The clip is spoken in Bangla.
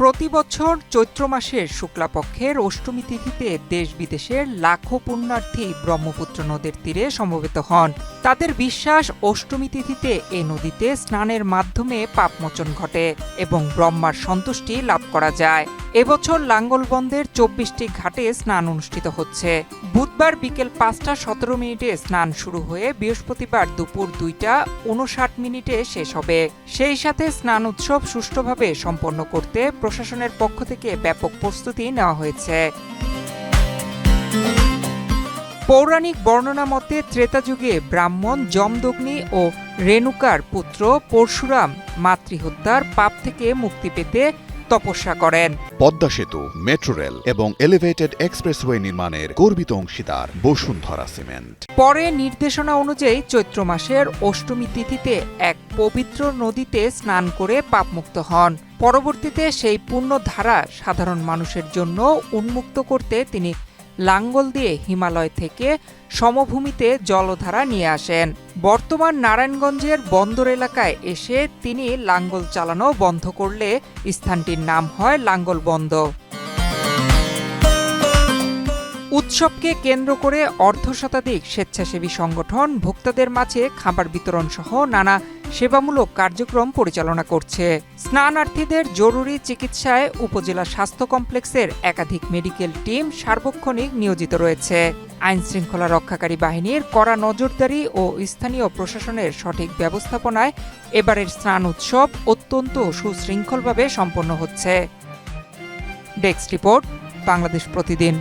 প্রতি বছর চৈত্র মাসের শুক্লাপক্ষের অষ্টমী তিথিতে দেশ বিদেশের লাখো পুণ্যার্থী ব্রহ্মপুত্র নদের তীরে সমবেত হন। তাদের বিশ্বাস, অষ্টমী তিথিতে এ নদীতে স্নানের মাধ্যমে পাপমোচন ঘটে এবং ব্রহ্মার সন্তুষ্টি লাভ করা যায়। এবছর লাঙ্গলবন্দের ২৪টি ঘাটে স্নান অনুষ্ঠিত হচ্ছে। বুধবার বিকেল ৫টা ১৭ স্নান শুরু হয়ে বৃহস্পতিবার দুপুর ২টা ৫৯ শেষ হবে। সেই সাথে স্নান উৎসব সুষ্ঠুভাবে সম্পন্ন করতে প্রশাসনের পক্ষ থেকে ব্যাপক প্রস্তুতি নেওয়া হয়েছে। পৌরাণিক বর্ণনা মতে ত্রেতাযুগে ব্রাহ্মণ যমদগ্নি ও রেণুকার পুত্র পরশুরাম মাতৃহত্যার পাপ থেকে মুক্তি পেতে তপস্যা করেন। পদ্মা সেতু, মেট্রো রেল এবং এলিভেটেড এক্সপ্রেসওয়ে নির্মাণের গর্বিত অংশীদার বসুন্ধরা সিমেন্ট। পরে নির্দেশনা অনুযায়ী চৈত্র মাসের অষ্টমী তিথিতে এক পবিত্র নদীতে স্নান করে পাপমুক্ত হন। পরবর্তীতে সেই পুণ্য ধারা সাধারণ মানুষের জন্য উন্মুক্ত করতে তিনি লাঙ্গল দিয়ে হিমালয় থেকে সমভূমিতে জলধারা নিয়ে আসেন। বর্তমান নারায়ণগঞ্জের বন্দর এলাকায় এসে তিনি লাঙ্গল চালানো বন্ধ করলে স্থানটির নাম হয় লাঙ্গলবন্দ। উৎসবকে কেন্দ্র করে অর্ধশতাধিক স্বেচ্ছাসেবী সংগঠন ভোক্তাদের মাঝে খাবার বিতরণ সহ নানা সেবামূলক কার্যক্রম পরিচালনা করছে। স্নানার্থীদের জরুরি চিকিৎসায় উপজেলা স্বাস্থ্য কমপ্লেক্সের একাধিক মেডিকেল টিম সার্বক্ষণিক নিয়োজিত রয়েছে। আইন শৃঙ্খলা রক্ষাকারী বাহিনীর কড়া নজরদারি ও স্থানীয় প্রশাসনের সঠিক ব্যবস্থাপনায় এবারের স্নান উৎসব অত্যন্ত সুশৃঙ্খলভাবে সম্পন্ন হচ্ছে। ডেস্ক রিপোর্ট, বাংলাদেশ প্রতিদিন।